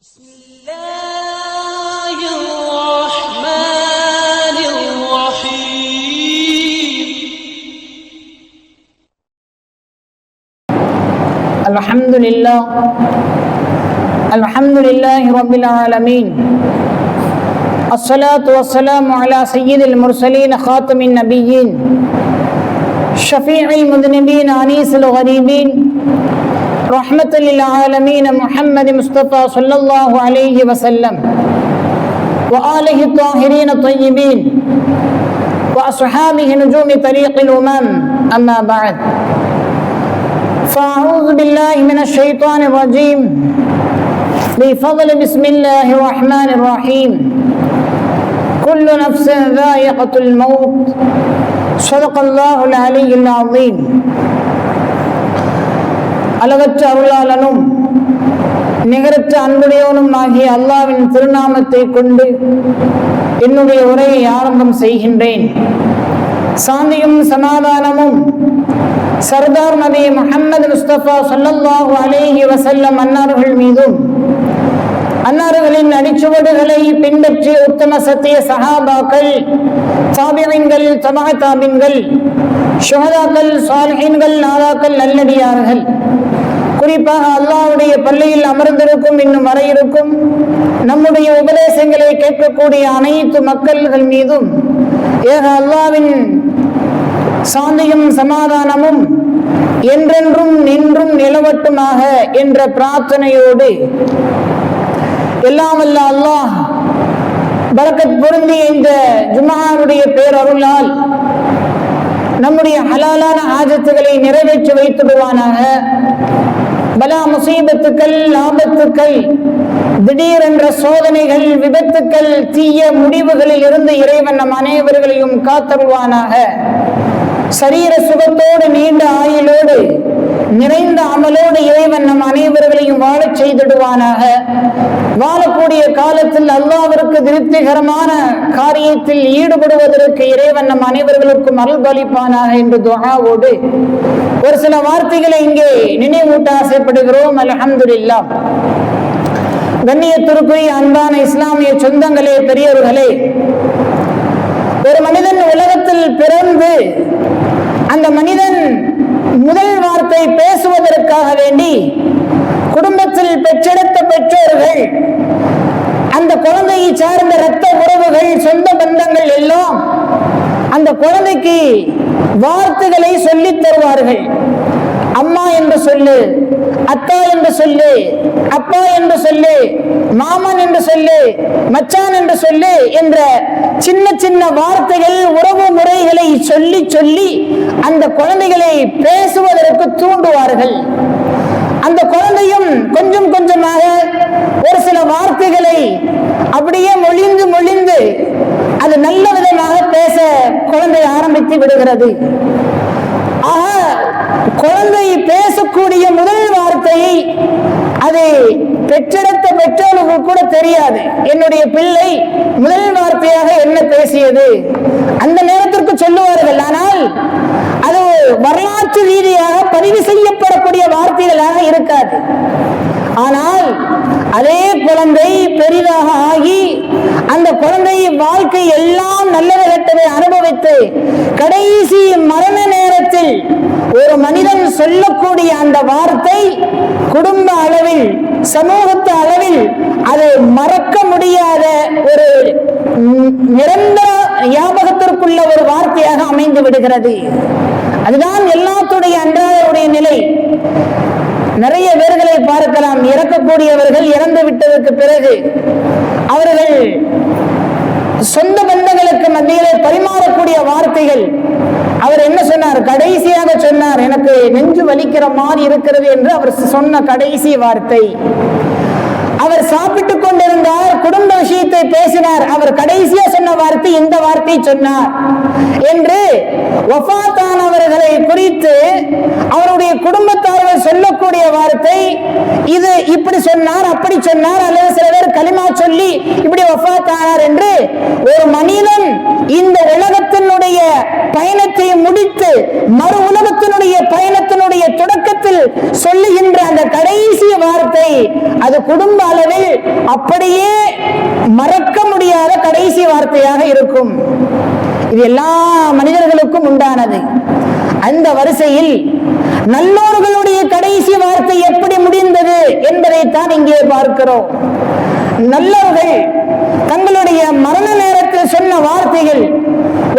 بسم الله الرحمن الرحيم الحمد لله رب العالمين. الصلاة والسلام على سيد المرسلين خاتم النبيين شفيع المذنبين أنيس الغريبين رحمة للعالمين محمد مصطفى صلى الله عليه وسلم وآله الطاهرين الطيبين وأصحابه نجوم طريق الأمم. أما بعد، فأعوذ بالله من الشيطان الرجيم بفضل بسم الله الرحمن الرحيم. كل نفس ذائقة الموت. صدق الله العلي العظيم. அளவற்ற அருளாளனும் நிகரற்ற அன்புடையவனும் ஆகிய அல்லாஹ்வின் திருநாமத்தை கொண்டு என்னுடைய உரையை ஆரம்பம் செய்கின்றேன். சாந்தியும் சமாதானமும் சர்தார் நபி முஹம்மது முஸ்தபா ஸல்லல்லாஹு அலைஹி வஸல்லம் அன்னார்கள் மீதும் அன்னார்களின் அடிச்சுவடுகளை பின்பற்றிய உத்தம சத்திய சஹாபாக்கள், தாபிஈன்கள், தபா தாபின்கள், ஷுஹதாக்கள், சாலிஹீன்கள், நாதாக்கள், நல்லடியார்கள், குறிப்பாக அல்லாஹ்வுடைய பள்ளியில் அமர்ந்திருக்கும் இன்னும் வர இருக்கும் நம்முடைய உபதேசங்களை கேட்கக்கூடிய அனைத்து மக்கள்கள் மீதும் ஏக அல்லாஹ்வின் சாந்தியும் சமாதானமும் என்றென்றும் நின்றும் நிலவட்டுமாக என்ற பிரார்த்தனையோடு எல்லாம் வல்ல அல்லாஹ் பரக்கத் பொருந்திய இந்த ஜும்ஆவுடைய பேரருளால் நம்முடைய ஹலாலான ஆஜத்துகளை நிறைவேற்றி வைத்துடுவானாக. பலா முசீபத்துக்கள், ஆபத்துக்கள், திடீரென்ற சோதனைகள், விபத்துக்கள், தீய முடிவுகளில் இருந்து இறைவன் நம் அனைவர்களையும் காத்தருவானாக. சரீர சுகத்தோடு நீண்ட ஆயுளோடு நிறைந்த அமலோடு இறைவன் நம் அனைவர்களையும் வாழச் செய்திடுவானாக. வாழக்கூடிய காலத்தில் அல்லாஹ்விற்கு திருப்திகரமான காரியத்தில் ஈடுபடுவதற்கு இறைவன் நம் அனைவர்களுக்கும் அருள்பாலிப்பானாக என்று துஆவோடு ஒரு சில வார்த்தைகளை இங்கே நினைவூட்ட ஆசைப்படுகிறோம். அல்ஹம்துலில்லாஹ். கண்ணியத்திற்குரிய அன்பான இஸ்லாமிய சொந்தங்களே, பெரியவர்களே, ஒரு மனிதன் உலகத்தில் பிறந்து அந்த மனிதன் முதல் வார்த்தை பேசுவதற்காக வேண்டி குடும்பத்தில் பெற்றெடுத்த பெற்றோர்கள், அந்த குழந்தையை சார்ந்த இரத்த உறவுகள், சொந்த பந்தங்கள் எல்லாம் அந்த குழந்தைக்கு வார்த்தைகளை சொல்லித் தருவார்கள். அம்மா என்று சொல்லு, அத்தா என்று சொல்லு, அப்பா என்று சொல்லு, மாமன் என்று சொல்லு, மச்சான் என்று சொல்லு என்ற சின்ன சின்ன வார்த்தைகள், உறவு முறைகளை சொல்லி சொல்லி அந்த குழந்தைகளை பேசுவதற்கு தூண்டுவார்கள். அந்த குழந்தையும் கொஞ்சம் கொஞ்சமாக ஒரு சில வார்த்தைகளை அப்படியே மொழிந்து மொழிந்து அது நல்ல விதமாக பேச குழந்தை ஆரம்பித்து விடுகிறது. ஆக குழந்தை பேசக்கூடிய முதல் வார்த்தையை அது பெற்றெடுத்த பெற்றோருக்கு கூட தெரியாது. என்னுடைய பிள்ளை முதல் வார்த்தையாக என்ன பேசியது அந்த நேரத்திற்கு சொல்லுவார்கள். ஆனால் அது வரலாற்று ரீதியாக பதிவு செய்யப்படக்கூடிய வார்த்தைகளாக இருக்காது. ஆனால் அதே குழந்தை பெரிதாக ஆகி அந்த குழந்தை வாழ்க்கை எல்லாம் நல்லது கெட்டதை அனுபவித்து கடைசி மரண நேரத்தில் ஒரு மனிதன் சொல்லக்கூடிய அந்த வார்த்தை குடும்ப அளவில், சமூகத்து அளவில் அது மறக்க முடியாத ஒரு நிரந்தர ஞாபகத்திற்குள்ள ஒரு வார்த்தையாக அமைந்து விடுகிறது. அதுதான் எல்லாத்துடைய அன்றாடைய நிலை. நிறைய பேர்களை பார்க்கலாம், இறக்கக்கூடியவர்கள் இறந்து விட்டதற்கு பிறகு அவர்கள் சொந்த பந்தங்களுக்கு மத்தியிலே பரிமாறக்கூடிய வார்த்தைகள். அவர் என்ன சொன்னார்? கடைசியாக சொன்னார், எனக்கு நெஞ்சு வலிக்கிற மாதிரி இருக்கிறது என்று அவர் சொன்ன கடைசி வார்த்தை. அவர் சாப்பிட்டுக் கொண்டிருந்தார், குடும்ப விஷயத்தை பேசினார், அவர் கடைசியா சொன்ன வார்த்தை இந்த வார்த்தை சொன்னார் என்று வஃபாத்தானவர்களை குறித்து அவருடைய குடும்பத்தார்கள் சொல்லக்கூடிய வார்த்தை இது, இப்படி சொன்னார் அப்படி சொன்னார், அல்லது சில பேர் கலிமா சொல்லி இப்படி வஃபாத்தானார் என்று ஒரு மனிதன் இந்த உலகத்தினுடைய பயணத்தை முடித்து மறு உலகத்தினுடைய பயணத்தினுடைய தொடக்கத்தில் சொல்லுகின்ற அந்த கடைசி வார்த்தை அது குடும்ப அளவில் அப்படியே மறக்க முடியாத கடைசி வார்த்தையாக இருக்கும். இது எல்லா மனிதர்களுக்கும் உண்டானது. அந்த வரிசையில் நல்லோர்களுடைய கடைசி வார்த்தை எப்படி முடிந்தது என்பதைத்தான் இங்கே பார்க்கிறோம். நல்லவர்கள் தங்களுடைய மரண நேரத்தில் சொன்ன வார்த்தைகள்,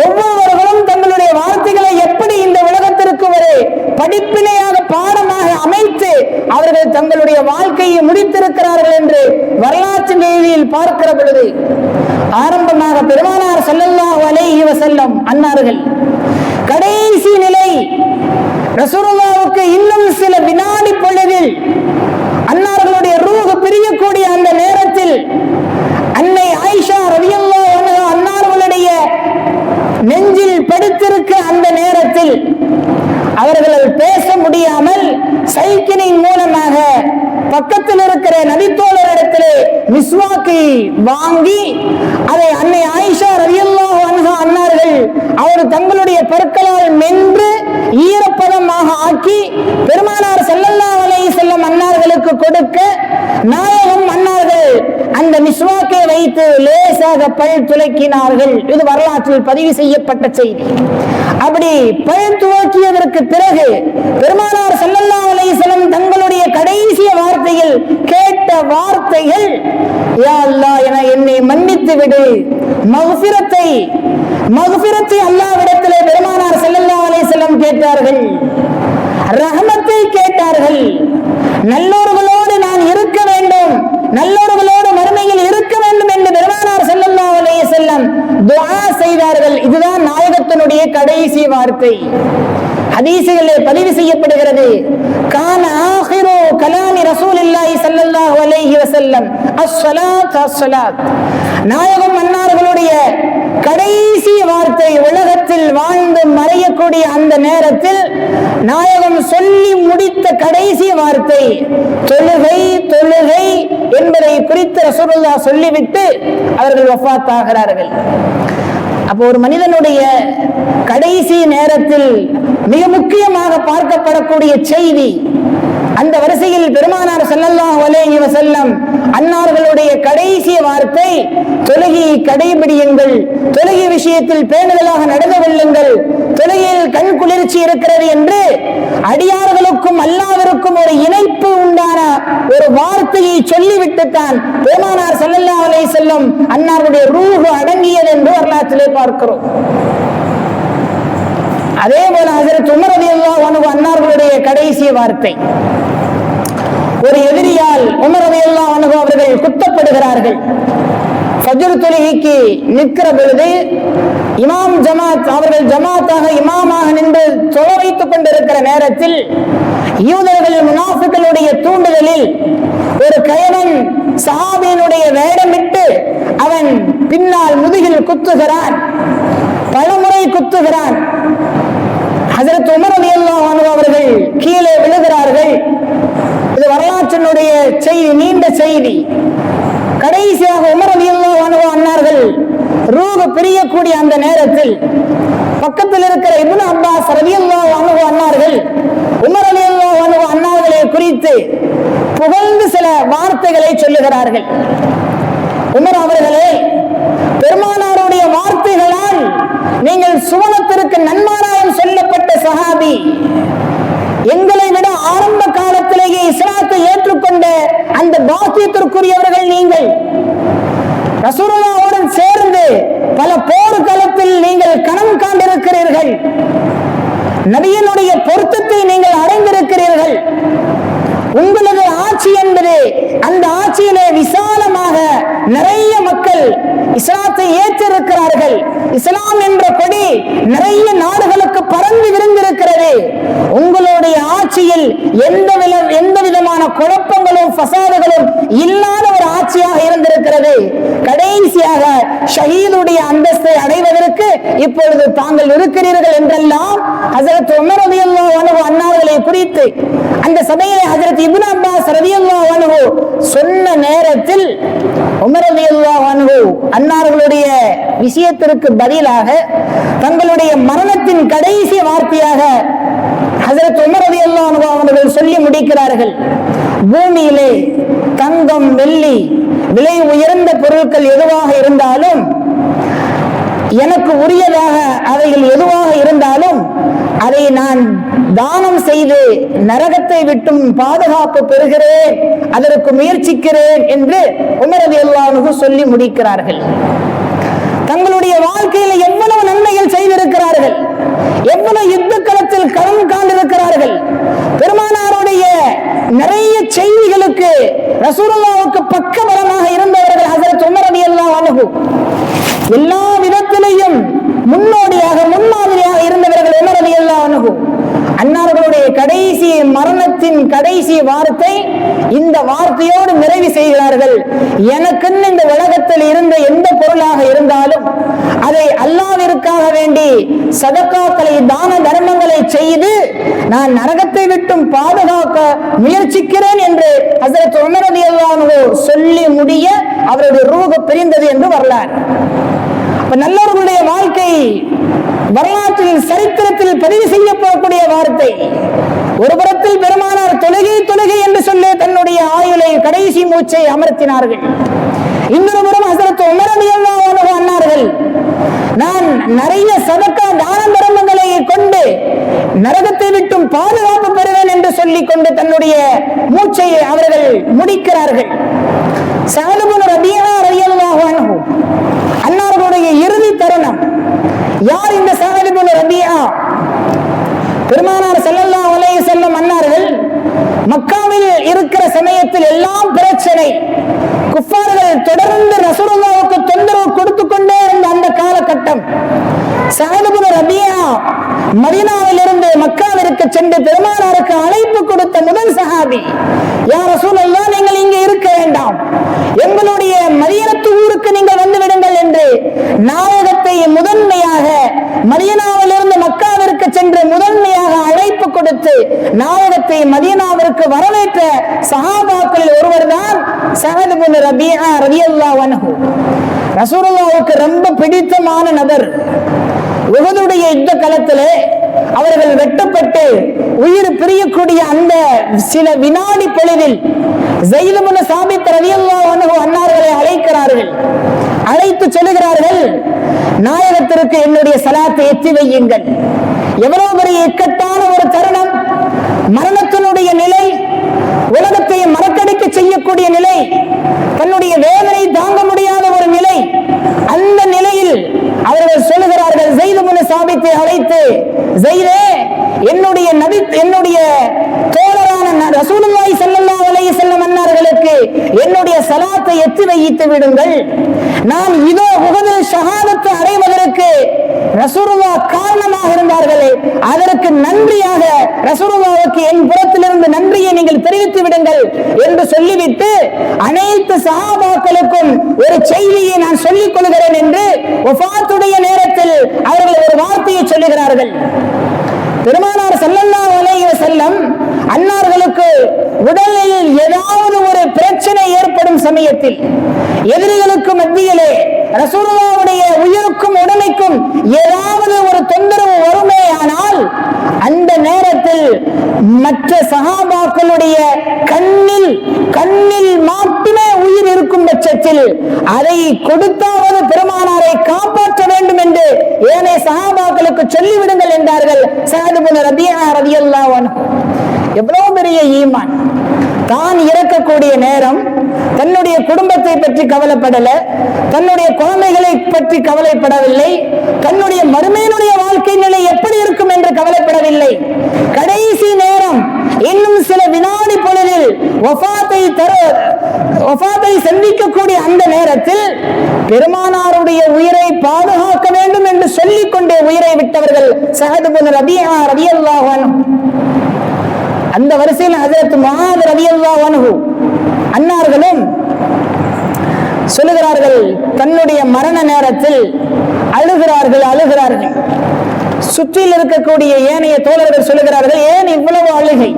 ஒவ்வொருவர்களும் தங்களுடைய வார்த்தைகளை எப்படி இந்த உலகத்திற்கு ஒரு படிப்பினையாக பாடமாக அமைத்து அவர்கள் தங்களுடைய வாழ்க்கையை முடித்திருக்கிறார்கள் என்று வரலாற்று நிலையில் பார்க்கிற பொழுது ஆரம்பமாக பெருமானார் ஸல்லல்லாஹு அலைஹி வஸல்லம் அன்னார்கள் கடைசி நிலை ரசூலுல்லாஹ்வுக்கு இன்னும் சில வினாடி பொழுதில் அன்னார்களுடைய ரூஹ் பிரியக்கூடிய அந்த நேரத்தில் அன்னை ஆயிஷா ரலியல்லாஹு அன்ஹா அன்னார்களுடைய நெஞ்சில் படுத்திருக்க அந்த நேரத்தில் அவர்கள் பேச முடியாமல் சைக்கினின் மூலமாக பக்கத்தில் இருக்கிற நபித்தோழரிடத்திலே மிஸ்வாக்கை வாங்கி அதை அன்னை ஆயிஷா ரலியல்லாஹு அன்ஹா அன்னார்கள் அவர் தங்களுடைய பற்களால் மென்று ஈரப்பதமாக ஆக்கி பெருமானார் ஸல்லல்லாஹு அலைஹி வஸல்லம் அன்னார்களுக்கு கொடுக்க நாயகம் அன்னார்கள் அந்த மிஸ்வாக்கை வைத்து லேசாக பல் துலக்கினார்கள். இது வரலாற்றில் பதிவு செய்யப்பட்ட செய்தி. அப்படி பல் துவக்கியதற்கு பிறகு பெருமானார் ஸல்லல்லாஹு அலைஹி வஸல்லம் தங்களுடைய கடைசி வார்த்தையில் கேட்ட வார்த்தைகள், யா அல்லாஹ் என்னை மன்னித்து விடு, மக்ஃபிரத்தை அல்லாஹ்விடத்திலே பெருமானார் ஸல்லல்லாஹு அலைஹி வஸல்லம் கேட்டார்கள், ரஹமத்தை கேட்டார்கள். நல்லோர்களோடு நான் இருக்க வேண்டும், நல்லோர்களோடு மறுமையில் இருக்க வேண்டும் என்று பெருமானார் ஸல்லல்லாஹு அலைஹி வஸல்லம் துஆ செய்தார்கள். இதுதான் நாயகத்தினுடைய கடைசி வார்த்தை. ஹதீஸிலே பதிவு செய்யப்படுகிறது, கான ஆகிரு கலாமி ரசூலுல்லாஹி ஸல்லல்லாஹு அலைஹி வஸல்லம் அஸ்ஸலாத் அஸ்ஸலாத். நாயகம் அன்னார்களுடைய கடைசி வார்த்தை உலகத்தில் வாழ்ந்து மறையக்கூடிய அந்த நேரத்தில் நாயகம் சொல்லி முடித்த கடைசி வார்த்தை தொழுகை தொழுகை என்பதை குறித்து ரசூலுல்லாஹ் சொல்லிவிட்டு அவர்கள் வஃபாத் ஆகிறார்கள். அப்போ ஒரு மனிதனுடைய கடைசி நேரத்தில் மிக முக்கியமாக பார்க்கப்படக்கூடிய செய்தி, அந்த வரிசையில் பெருமானார் ஸல்லல்லாஹு அலைஹி வஸல்லம் அன்னார்களுடைய கடைசி வார்த்தை தொழுகையை கடைபிடியுங்கள், தொழுகை விஷயத்தில் பேணுதலாக நடந்து கொள்ளுங்கள், தொழுகையில் கண் குளிர்ச்சி இருக்கிறது என்று அடியார்களுக்கும் அல்லாஹ்விற்கும் ஒரு இணைப்பு உண்டான ஒரு வார்த்தையை சொல்லிவிட்டுத்தான் பெருமானார் ஸல்லல்லாஹு அலைஹி வஸல்லம் அன்னாருடைய ரூஹ் அடங்கியது என்று வரலாற்றிலே பார்க்கிறோம். அதே போல ஹஜ்ரத் உமர் ரலியல்லாஹு அன்ஹு அன்னார்களுடைய கடைசி வார்த்தை, ஒரு எதிரியால் உமர் ரலியல்லாஹு அன்ஹு அவர்கள் குத்தப்படுகிறார்கள். ஃபஜ்ர் தொழுகைக்கு நிற்கிற பொழுது இமாம் ஜமாத் அவர்கள் ஜமாத்தாக இமாமாக நின்று தொழ வைத்துக் கொண்டிருக்கிற நேரத்தில் யூதர்கள் முனாஃபிக்களுடைய தூண்டுதலில் ஒரு கயவன் சஹாபியினுடைய வேடமிட்டு அவன் பின்னால் முதுகில் குத்துகிறான், பலமுறை குத்துகிறான். ஹஜ்ரத் உமர் ரலியல்லாஹு அன்ஹு அவர்கள் கீழே விழுகிறார்கள். இது வரலாற்றினுடைய செய்தி, நீண்ட செய்தி. கடைசியாக உமர் ரலியல்லாஹு அன்ஹு அன்னார்கள் ரூஹ் பிரியக்கூடிய அந்த நேரத்தில் பக்கத்தில் இருக்கிற இப்னு அப்பாஸ் ரலியல்லாஹு அன்ஹு அன்னார்கள் உமர் ரலியல்லாஹு அன்ஹு அன்னார்களை குறித்து புகழ்ந்து சில வார்த்தைகளை சொல்லுகிறார்கள். உமர் அவர்களே, பெருமானாருடைய வார்த்தைகளால் நீங்கள் சுவனத்திற்கு நன்மாராயம் சொல்லப்பட்ட சஹாபி, எங்களை விட ஆரம்ப காலத்திலேயே இஸ்லாத்தை ஏற்றுக்கொண்ட அந்த பாக்கியத்திற்குரியவர்கள் நீங்கள். ரசூலுல்லாஹ்வுடன் சேர்ந்து பல போர்க்களத்தில் நீங்கள் கணம் காண்டிருக்கிறீர்கள், நபியினுடைய பொருத்தத்தை நீங்கள் அடைந்திருக்கிறீர்கள். உங்களது ஆட்சி என்பது அந்த ஆட்சியிலே விசாலமாக நிறைய மக்கள் இஸ்லாத்தை ஏற்றிருக்கிறார்கள். இஸ்லாம் என்ற கொடி நிறைய நாடுகளுக்கு பறந்து விரிந்திருக்கிறது. உங்களுடைய ஆட்சியில் எந்த விதமான குழப்பங்களும் ஃபசாதுகளும் இல்லாத ஒரு ஆட்சியாக இருந்திருக்கிறது. கடைசி ஷஹீதுடைய அந்தஸ்தை அடைவதற்கு இப்பொழுது தாங்கள் இருக்கிறீர்கள் என்றெல்லாம் ஹஜரத் உமர் ரலியல்லாஹு அன்ஹு அன்னார்களை குறித்து அந்த சபையிலே ஹஜரத் இப்னு அப்பாஸ் ரலியல்லாஹு அன்ஹு சொன்ன நேரத்தில் உமர் ரலியல்லாஹு அன்ஹு அன்னார்களுடைய விஷயத்திற்கு பதிலாக தங்களுடைய மரணத்தின் கடைசி வார்த்தையாக ஹஜரத் உமர் ரலியல்லாஹு அன்ஹு அவர்கள் சொல்லி முடிக்கிறார்கள், பூமியிலே தங்கம் வெள்ளி விலை உயர்ந்த பொருட்கள் எதுவாக இருந்தாலும், எனக்கு உரியதாக அவைகள் எதுவாக இருந்தாலும் அதை நான் தானம் செய்து நரகத்தை விட்டும் பாதுகாப்பு பெறுகிறேன், அதற்கு முயற்சிக்கிறேன் என்று உமர் ரலியல்லாஹு அன்ஹு சொல்லி முடிக்கிறார்கள். தங்களுடைய வாழ்க்கையில் எவ்வளவு நன்மைகள் செய்திருக்கிறார்கள், எவ்வளவு யுத்த களத்தில் களம் காண்டிருக்கிறார்கள். பெருமானாருடைய நிறைய செய்திகளுக்கு ரசூலுல்லாஹ்வுக்கு பக்கபலமாக இருந்தவர்கள் ஹஜரத் உமர் ரலியல்லாஹு அன்ஹு. எல்லா விதத்திலையும் முன்னோடியாக முன்மாதிரியாக இருந்தவர்கள் உமர் ரலியல்லாஹு அன்ஹு. அன்னார்களுடைய கடைசி மரணத்தின் கடைசி வார்த்தை இந்த வார்த்தையோடு நிறைவு செய்கிறார்கள், எனக்குன்னு இந்த உலகத்தில் இருந்த எந்த பொருளாக இருந்தாலும் அதை அல்லாஹ்விற்காக வேண்டி சதகாக்களை தான தர்மங்களை செய்து நான் நரகத்தை விட்டும் பாதுகாக்க முயற்சிக்கிறேன் என்று ஹஜரத் உமர் ரலியல்லாஹு அன்ஹு சொல்லி முடிய அவருடைய ரூஹ் பிரிந்தது என்று வரலாறு. நல்லவர்களுடைய வாழ்க்கை வரலாற்றில் சரித்திரத்தில் பதிவு செய்யப்படக்கூடிய வார்த்தை. ஒரு புறத்தில் பெருமானார் தொழுகை தொழுகை என்று சொல்லி தன்னுடைய ஆயுளை கடைசி மூச்சை அமர்த்தினார்கள். இன்னொரு புறம் ஹஜரத் உமர் ரலியல்லாஹு அன்ஹு அன்னார்கள், நான் நிறைய சதக்கா தான தர்மங்களை கொண்டு நரகத்தை விட்டும் பாதுகாப்பு பெறுவேன் என்று சொல்லிக் கொண்டு தன்னுடைய மூச்சை அவர்கள் முடிக்கிறார்கள். ஸஅத் இப்னு ரபீஆ ரலியல்லாஹு அன்ஹு அன்னார்களுடைய இறுதி தருணம். யார் இந்த ஸஅத் இப்னு ரபீஆ? பெருமானார் ஸல்லல்லாஹு அலைஹி வஸல்லம் அன்னார்கள் மக்காவில் இருக்கிற சமயத்தில் எல்லாம் பிரச்சனை, குஃபார்கள் தொடர்ந்து ரசூலுல்லாஹ்வுக்கு தொந்தரவு கொடுத்து கொண்டே இருந்த அந்த காலகட்டம். ஸஅத் இப்னு ரபீஆ மதீனாவிலிருந்து மக்காவிற்கு சென்று பெருமானாருக்கு அழைப்பு கொடுத்த முதல் சஹாபி. யா ரசூலல்லாஹ், நீங்கள் இங்கே இருக்க வேண்டாம், எங்களுடைய மதீனத்து ஊருக்கு நீங்கள் வந்து விடுங்கள் என்று நாயகத்தை முதன்மையாக மதீனாவிலிருந்து மக்காவிற்கு சென்று முதன்மையாக அழைப்பு கொடுத்து நாயகத்தை மதீனாவிற்கு வரவேற்ற சஹாபாக்களில் ஒருவர் தான் ஸஅத் இப்னு ரபீஆ ரலியல்லாஹு அன்ஹு. ரசூலுல்லாஹ்வுக்கு ரொம்ப பிடித்தமான நபர். உஹதுடைய யுத்த களத்திலே அவர்கள் வெட்டப்பட்டு உயிர் பிரியக்கூடிய அந்த சில வினாடி பொழுதில் ஸைத் இப்னு சாபித் ரலியல்லாஹு அன்ஹு அன்னார்களை அழைக்கிறார்கள். அழைத்து சொல்லுகிறார்கள், நாயகத்திற்கு என்னுடைய சலாத்தை எத்தி வையுங்கள். எவ்வளவு பெரிய இக்கட்டான ஒரு தருணம், மரணத்தினுடைய நிலை, உலகத்தை மறக்கடிக்க செய்யக்கூடிய நிலை, தன்னுடைய வேதனை தாங்க முடியாத ஒரு நிலை. அந்த நிலையில் அவர்கள் சொல்லுகிறார்கள், ஸைத் இப்னு சாபித்தை அழைத்து, ஸைதே, என்னுடைய தோழரான ரசூலுல்லாஹி ஸல்லல்லாஹு அலைஹி வஸல்லம் அன்னார்களுக்கு என்னுடைய சலாத்தை எத்தி வைத்து விடுங்கள். நான் இதோ உஹதில் ஷஹாதத்தை அடைவதற்கு ரசூலுல்லாஹ் காரணமாக இருந்தார்களே, அதற்கு நன்றியாக ரசூலுல்லாஹ்வுக்கு என் புறத்திலிருந்து நன்றியை நீங்கள் தெரிவித்து விடுங்கள் என்று சொல்லிவிட்டு அனைத்து சஹாபாக்களுக்கும் ஒரு செய்தியை நான் சொல்லிக் கொள்கிறேன் என்று வஃபாத்துடைய நேரத்தில் அவர்கள் ஒரு வார்த்தையை சொல்லுகிறார்கள். பெருமானார் ஸல்லல்லாஹு அலைஹி வஸல்லம் அன்னார்களுக்கு உடலில் ஏதாவது ஒரு பிரச்சனை ஏற்படும் சமயத்தில், எதிரிகளுக்கு மத்தியிலே ரசூலுல்லாஹ்வுடைய உயிருக்கும் உடமைக்கும் ஏதாவது ஒரு தொந்தரவு வருமே ஆனால் அந்த நேரத்தில் மற்ற சஹாபாக்களுடைய கண்ணில் மட்டுமே உயிர் இருக்கும் பட்சத்தில் அதை கொடுத்தாவது பெருமானாரை காப்பாற்ற வேண்டும் என்று ஏனைய சஹாபாக்களுக்கு சொல்லிவிடுங்கள் என்றார்கள் ஸஅத் இப்னு ரபீஆ ரலியல்லாஹு அன்ஹு. எவ்வளவு பெரிய ஈமான்! தான் இறக்கக்கூடிய நேரம் தன்னுடைய குடும்பத்தை பற்றி கவலைப்படல, தன்னுடைய குழந்தைகளை பற்றி கவலைப்படவில்லை, தன்னுடைய மறுமையினுடைய வாழ்க்கை நிலை எப்படி இருக்கும் என்று கவலைப்படவில்லை. கடைசி நேரம் இன்னும் சில வினாடி பொழுதில் வஃபாத்தை சந்திக்கக்கூடிய அந்த நேரத்தில் பெருமானாருடைய உயிரை பாதுகாக்க வேண்டும் என்று சொல்லிக் கொண்டே உயிரை விட்டவர்கள் ஸஅத் இப்னு ரபீஆ ரலியல்லாஹு அன்ஹு. அந்த வரிசையில் ஹஜரத் முஆத் ரலியல்லாஹு அன்ஹு அன்னார்களும் சொல்லுகிறார்கள், அவர்கள் தன்னுடைய மரண நேரத்தில் அழுகிறார்கள். சுற்றில் இருக்கக்கூடிய ஏனைய தோழர்கள் சொல்லுகிறார்கள், ஏன் இவ்வளவு அழுகை?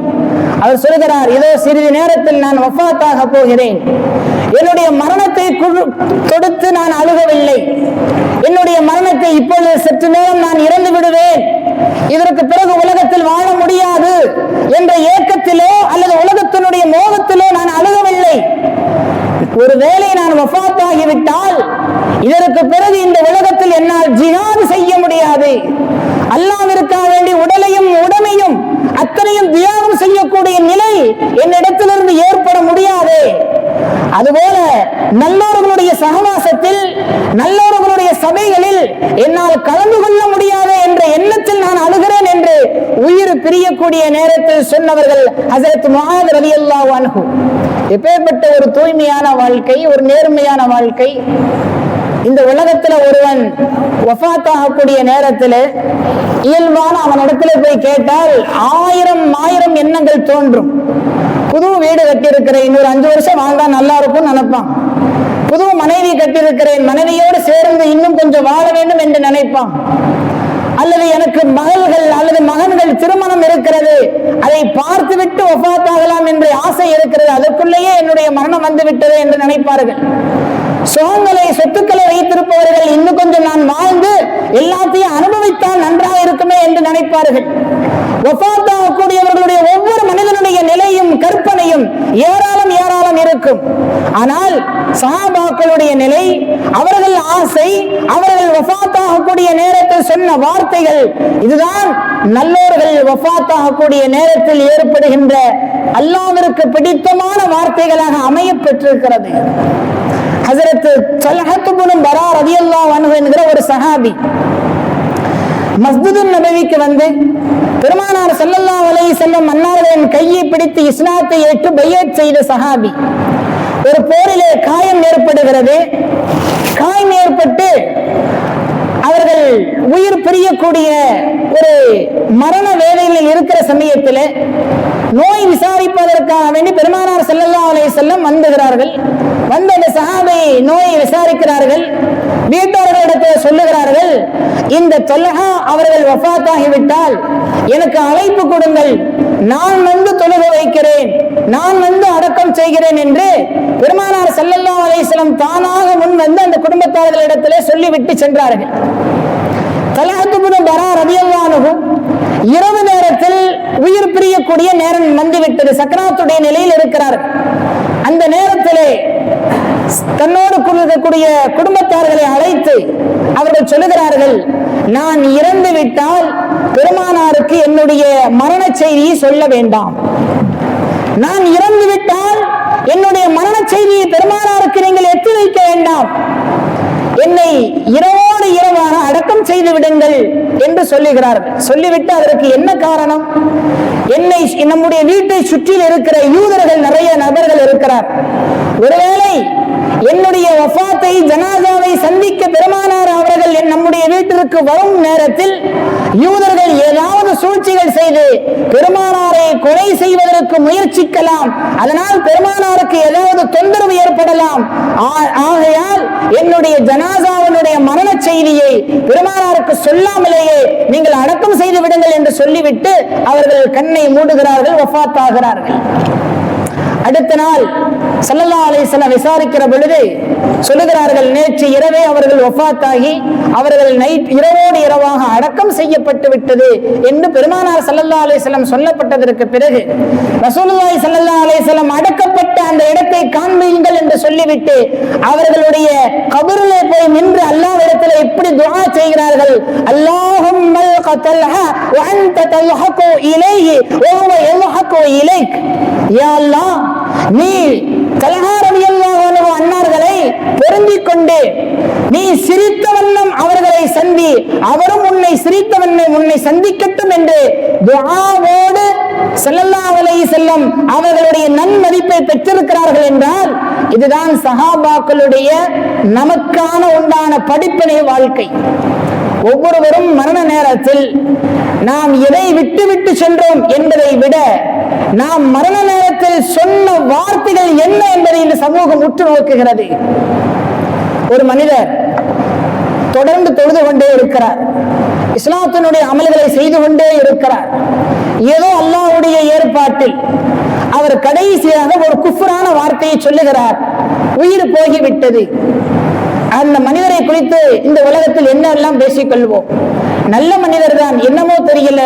அவர் சொல்லுகிறார், இதோ சிறிது நேரத்தில் நான் வஃபாத்தாக போகிறேன். என்னுடைய மரணத்தை கொடுத்து நான் அழுகவில்லை. என்னுடைய மரணத்தை இப்பொழுது சற்று நேரம் நான் இறந்து விடுவேன், இதற்கு பிறகு உலகத்தில் வாழ முடியாது என்ற ஏக்கத்திலோ அல்லது உலகத்தினுடைய மோகத்திலோ நான் அழுகவில்லை. ஒருவேளை நான் வஃபாத்தாகிவிட்டால் இதற்கு பிறகு இந்த உலகத்தில் என்னால் ஜிஹாத் செய்ய முடியாது. அல்லாஹ்விற்காக வேண்டி உடலையும் உடமையும் அத்தனையும் தியாகம் செய்யக்கூடிய நிலை என்னிடத்திலிருந்து ஏற்பட முடியாது. அதுபோல நல்லோர்களுடைய சகவாசத்தில், நல்லோர்களுடைய சபைகளில் என்னால் கலந்து கொள்ள முடியாது என்ற எண்ணத்தில் நான் அழுகிறேன் என்று உயிர் பிரியக்கூடிய நேரத்தில் சொன்னவர்கள் ஹஜ்ரத் முஆத் ரலியல்லாஹு அன்ஹு. எப்பேற்பட்ட ஒரு தூய்மையான வாழ்க்கை, ஒரு நேர்மையான வாழ்க்கை! இந்த உலகத்துல ஒருவன் வஃபாத்தாகக்கூடிய நேரத்தில் இயல்பான அவனிடத்துல போய் கேட்டால் ஆயிரம் எண்ணங்கள் தோன்றும். புது வீடு கட்டியிருக்கிறேன், இன்னொரு 5 வருஷம் வாழ்ந்தா நல்லா இருக்கும் நினைப்பான். புது மனைவி கட்டியிருக்கிறேன், மனைவியோடு சேர்ந்து இன்னும் கொஞ்சம் வாழ வேண்டும் என்று நினைப்பான். அல்லது எனக்கு மகள்கள் அல்லது மகன்கள் திருமணம் இருக்கிறது, அதை பார்த்துவிட்டு வஃபாத்தாகலாம் என்ற ஆசை இருக்கிறது, அதற்குள்ளேயே என்னுடைய மரணம் வந்து விட்டது என்று நினைப்பார்கள். சுகங்களை சொத்துக்களை வைத்திருப்பவர்கள் இன்னும் கொஞ்சம் நான் வாழ்ந்து எல்லாத்தையும் அனுபவித்தால் நன்றாக இருக்குமே என்று நினைப்பார்கள். வஃபாத்தாகக்கூடியவர்களுடைய ஒவ்வொரு மனிதனுடைய நிலையும் கற்பனையும் ஏராளம் இருக்கும். ஆனால் சஹாபாக்களுடைய நிலை, அவர்கள் ஆசை, அவர்கள் வஃபாத்தாகக்கூடிய நேரத்தில் சொன்ன வார்த்தைகள், இதுதான் நல்லோர்கள் வஃபாத்தாகக்கூடிய நேரத்தில் ஏற்படுகின்ற அல்லாஹ்விற்கு பிடித்தமான வார்த்தைகளாக அமைய பெற்றிருக்கிறது. ஹஜ்ரத் தல்ஹத் இப்னு பரா ரலியல்லாஹு அன்ஹு என்கிற ஒரு சஹாபி மஸ்ஜிதுன் நபவிக்கு வந்து பெருமானார் ஸல்லல்லாஹு அலைஹி வஸல்லம் அன்னாரின் கையை பிடித்து இஸ்லாத்தை ஏற்று பைஅத் செய்த சஹாபி. ஒரு போரிலே காயம் ஏற்படுகிறது. காயம் ஏற்பட்டு அவர்கள் உயிர் பிரியக்கூடிய ஒரு மரண வேதனையில் இருக்கிற சமயத்தில் நோய் விசாரிப்பதற்காக வேண்டி பெருமானார் ஸல்லல்லாஹு அலைஹி வஸல்லம் வந்துகிறார்கள். வந்து அந்த சஹாபை நோயை விசாரிக்கிறார்கள். வீட்டாளர்களிடத்தில் சொல்லுகிறார்கள், இந்த தொல்ஹா அவர்கள் வஃபாத்தாகிவிட்டால் எனக்கு அழைப்பு கொடுங்கள், நான் வந்து தொழுக வைக்கிறேன், நான் வந்து அடக்கம் செய்கிறேன் என்று பெருமானார் ஸல்லல்லாஹு அலைஹி வஸல்லம் தானாக முன் வந்து அந்த குடும்பத்தார்களிடத்திலே சொல்லிவிட்டு சென்றார்கள். தல்ஹத் இப்னு பரா ரலியல்லாஹு அன்ஹு இரவு நேரத்தில் உயிர் பிரியக்கூடிய நேரம் வந்துவிட்டது, சக்கராத்துடைய நிலையில் இருக்கிறார். அந்த நேரத்திலே தன்னோடு இருக்கக்கூடிய குடும்பத்தார்களை அழைத்து அவர்கள் சொல்லுகிறார்கள், நான் இறந்து விட்டால் பெருமானாருக்கு என்னுடைய மரண செய்தியை சொல்ல வேண்டாம். நான் இறந்து விட்டால் என்னுடைய மரண செய்தியை பெருமானாருக்கு நீங்கள் எத்தி வைக்க வேண்டாம். என்னை இரவோடு இரவாக அடக்கம் செய்து விடுங்கள் என்று சொல்லுகிறார்கள். சொல்லிவிட்டு அதற்கு என்ன காரணம்? என்னை நம்முடைய வீட்டை சுற்றில் இருக்கிற யூதர்கள் நிறைய நபர்கள் இருக்கிறார். ஒருவேளை என்னுடைய வஃபாத்தை ஜனாசாவை சந்திக்க பெருமானார் அவர்கள் நம்முடைய வீட்டிற்கு வரும் நேரத்தில் யூதர்கள் ஏதாவது சூழ்ச்சிகள் செய்து பெருமானாரை கொலை செய்வதற்கு முயற்சிக்கலாம். அதனால் பெருமானாருக்கு ஏதாவது தொந்தரவு ஏற்படலாம். ஆகையால் என்னுடைய ஜனாசாவினுடைய மரண செய்தியை பெருமானாருக்கு சொல்லாமலேயே நீங்கள் அடக்கம் செய்து விடுங்கள் என்று சொல்லிவிட்டு அவர்கள் கண்ணை மூடுகிறார்கள், வஃபாத் ஆகிறார்கள். அடுத்த நாள் ஸல்லல்லாஹு அலைஹி வஸல்லம் விசாரிக்கிற பொழுது சொல்லுகிறார்கள், நேற்று இரவே அவர்கள் வஃபாத்தாகி அவர்கள் இரவோடு இரவாக அடக்கம் செய்யப்பட்டு விட்டது என்று பெருமானார் ஸல்லல்லாஹு அலைஹி வஸல்லம் சொல்லப்பட்டதற்கு பிறகு ரசூலுல்லாஹி ஸல்லல்லாஹு அலைஹி வஸல்லம் அடக்கப்பட்ட அந்த இடத்தை காண்பீங்கள் என்று சொல்லிவிட்டு அவர்களுடைய கபரிலே போய் நின்று அல்லாஹ்விடத்தில் இப்படி துஆ செய்கிறார்கள், அல்லாஹும்மல் கதல்ஹா வ அன்த தல்ஹகு இலைஹி வ ஹுவ யல்ஹகு இலைக். யா அல்லாஹ், நீ தல்ஹா ரலியல்லாஹு அன்ஹு அன்னார்களை பொருந்திக் கொண்டு நீ சிரித்த வண்ணம் அவர்களை சந்தி, அவரும் உன்னை சிரித்த வண்ணம் உன்னை சந்திக்கட்டும் என்று துஆவோடு ஸல்லல்லாஹு அலைஹி வஸல்லம் அவர்களுடைய நன்மதிப்பை பெற்றிருக்கிறார்கள் என்றால் இதுதான் சஹாபாக்களுடைய நமக்கான உண்டான படிப்பினை வாழ்க்கை. ஒவ்வொருவரும் மரண நேரத்தில் நாம் எதை விட்டு சென்றோம் என்பதை விட நாம் மரண நேரத்தில் சொன்ன வார்த்தைகள் என்ன என்பதை இந்த சமூகம் உற்று நோக்குகிறது. ஒரு மனிதர் தொடர்ந்து தொழுது கொண்டே இருக்கிறார், இஸ்லாத்தினுடைய அமல்களை செய்து கொண்டே இருக்கிறார். ஏதோ அல்லாஹ்வுடைய ஏற்பாட்டில் அவர் கடைசியாக ஒரு குஃப்ரான வார்த்தையை சொல்லுகிறார், உயிர் போய்விட்டது. அந்த மனிதரை குறித்து இந்த உலகத்தில் என்ன எல்லாம் பேசிக்கொள்வோம். நல்ல மனிதர் தான், என்னமோ தெரியல,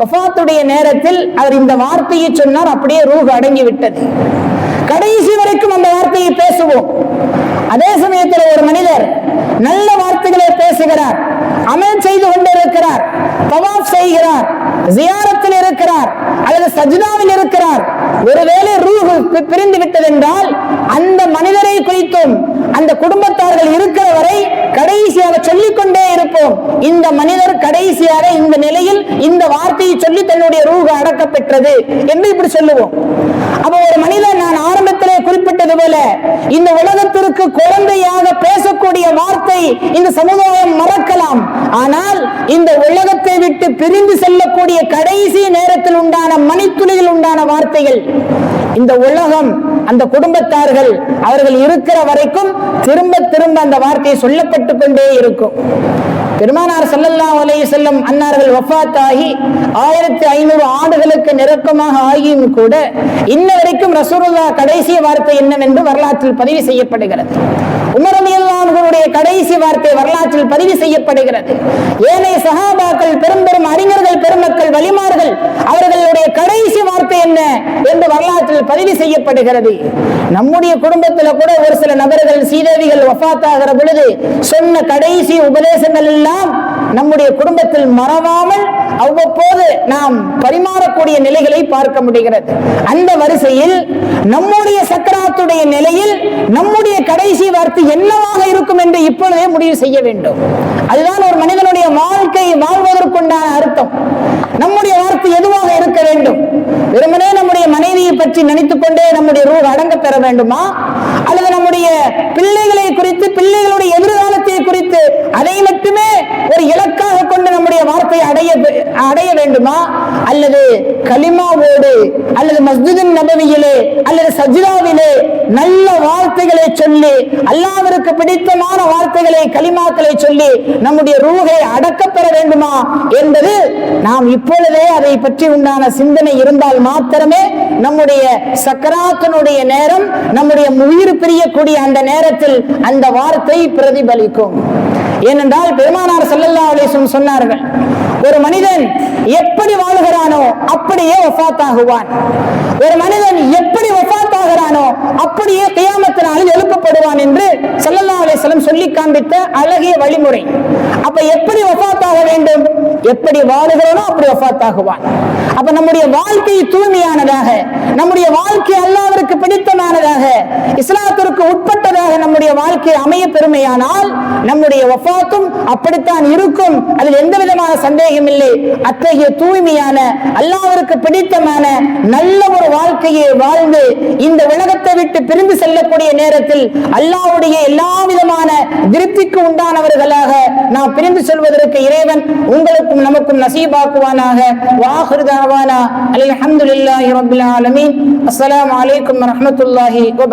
வஃபாத்துடைய நேரத்தில் அவர் இந்த வார்த்தையை சொன்னார், அப்படியே ரூஹ் அடங்கி விட்டது. கடைசி வரைக்கும் அந்த வார்த்தையை பேசுவோம். அதே சமயத்தில் ஒரு மனிதர் நல்ல வார்த்தைகளை பேசுகிறார், அமல் செய்து கொண்டிருக்கிறார், தவாஃப் செய்கிறார், ஜியாரத்தில் இருக்கிறார் அல்லது சஜ்தாவில் இருக்கிறார். ஒருவேளை ரூஹ் பிரிந்து விட்டது என்றால் அந்த மனிதரை குறித்தும் அந்த குடும்பத்தார்கள் இருக்கிற வரை கடைசியாக சொல்லிக்கொண்டே இருப்போம், இந்த மனிதர் கடைசியாக இந்த நிலையில் இந்த வார்த்தையை சொல்லி தன்னுடைய ரூஹ் அடக்க பெற்றது என்று இப்படி சொல்லுவோம். அப்ப ஒரு மனிதன், நான் ஆரம்பத்திலே குறிப்பிட்டது போல, இந்த உலகத்திற்கு குழந்தையாக பேசக்கூடிய வார்த்தை இந்த சமுதாயம் மறக்கலாம். ஆனால் இந்த உலகத்தை விட்டு பிரிந்து செல்லக்கூடிய கடைசி நேரத்தில் உண்டான மணித்துளியில் உண்டான வார்த்தைகள், இந்த உலகம், அந்த குடும்பத்தார்கள் அவர்கள் இருக்கிற வரைக்கும் திரும்ப திரும்ப அந்த வார்த்தையை சொல்லப்பட்டு கொண்டே இருக்கும். பெருமானார் ஸல்லல்லாஹு அலைஹி வஸல்லம் அன்னார்கள் வஃபாத் ஆகி 1500 ஆண்டுகளுக்கு நெருக்கமாக ஆகியும் கூட இன்ன வரைக்கும் ரசூலுல்லாஹ் கடைசி வார்த்தை என்னவென்று வரலாற்றில் பதிவு செய்யப்படுகிறது. உமர் ரலியல்லாஹு அன்ஹுவுடைய கடைசி வார்த்தை வரலாற்றில் பதிவு செய்யப்படுகிறது. ஏனைய சஹாபாக்கள், பெரும் பெரும் அறிஞர்கள், பெருமக்கள், வலிமார்கள், அவர்களுடைய கடைசி வார்த்தை என்ன என்று வரலாற்றில் பதிவு செய்யப்படுகிறது. நம்முடைய குடும்பத்தில் கூட ஒரு சில நபர்கள், சீதேவிகள் வஃபாத் ஆகிற பொழுது சொன்ன கடைசி உபதேசங்கள் எல்லாம் நம்முடைய குடும்பத்தில் மறவாமல் அவ்வப்போது நாம் பரிமாறக்கூடிய நிலைகளை பார்க்க முடிகிறது. அந்த வரிசையில் நம்முடைய சக்கராத்துடைய நிலையில் நம்முடைய கடைசி வார்த்தை என்னவாக இருக்கும் என்று இப்பொழுதே முடிவு செய்ய வேண்டும். அதுதான் ஒரு மனிதனுடைய வாழ்க்கை வாழ்வதற்குண்டான அர்த்தம். நம்முடைய வார்த்தை எதுவாக இருக்க வேண்டும்? வெறுமனே நம்முடைய மனைவியை பற்றி நினைத்துக் கொண்டே நம்முடைய ரூஹ் அடங்க பெற வேண்டுமா? அல்லது நம்முடைய பிள்ளைகளை குறித்து, பிள்ளைகளுடைய எதிர்காலத்தை குறித்து அதை மட்டுமே ஒரு இலக்காக கொண்டு நம்முடைய வார்த்தையை அடைய வேண்டுமா? அல்லது கலிமாவோடு அல்லது மஸ்ஜிதின் நபவியிலே அல்லது சஜ்தாவிலே நல்ல வார்த்தைகளை சொல்லி, அல்லாஹ்விற்கு பிடித்தமான வார்த்தைகளை, கலிமாக்களை சொல்லி நம்முடைய ரூஹை அடக்க பெற வேண்டுமா என்பது நாம் இப்பொழுதே அதை பற்றி உண்டான சிந்தனை இருந்தால் மாத்திரமே நம்முடைய சக்கராத்தினுடைய நேரம், நம்முடைய உயிர் பிரியக்கூடிய அந்த நேரத்தில் அந்த வார்த்தை பிரதிபலிக்கும். ஏனென்றால் பெருமானார் ஸல்லல்லாஹு அலைஹி வஸல்லம் சொன்னார்கள், ஒரு மனிதன் எப்படி வாழுகிறானோ அப்படியே வஃபாத் ஆகுவான். ஒரு மனிதன் எப்படி வஃபாத் ஆகிறானோ அப்படியே கியாமத் நாளில் எழுப்பப்படுவான் என்று ஸல்லல்லாஹு அலைஹி வஸல்லம் சொல்லி காண்பித்த அழகிய வழிமுறை. அப்ப எப்படி வஃபாத் ஆக வேண்டும்? எப்படி வாழுகிறானோ அப்படி வஃபாத் ஆகுவான். அப்ப நம்முடைய வாழ்க்கை தூய்மையானதாக, நம்முடைய வாழ்க்கை அல்லாஹ்விற்கு பிடித்தமானதாக, இஸ்லாத்திற்கு உட்பட்டதாக நம்முடைய வாழ்க்கை அமைய பெருமையானால் நம்முடைய வஃபாத்தும் அப்படித்தான் இருக்கும். அதில் எந்த விதமான சந்தேகம் இல்லை. அத்தகைய தூய்மையான, அல்லாஹ்விற்கு பிடித்தமான நல்ல ஒரு வாழ்க்கையை வாழ்ந்து இந்த உலகத்தை விட்டு பிரிந்து செல்லக்கூடிய நேரத்தில் அல்லாஹ்வுடைய எல்லா விதமான திருப்திக்கு உண்டானவர்களாக நாம் பிரிந்து செல்வதற்கு இறைவன் உங்களுக்கும் நமக்கும் நசீபாக்குவானாக. வாஹிரு தஅவானா அல்ஹம்துலில்லாஹி ரப்பில் ஆலமீன். அஸ்ஸலாமு அலைக்கும் வரஹ்மத்துல்லாஹி வபரகாத்துஹு.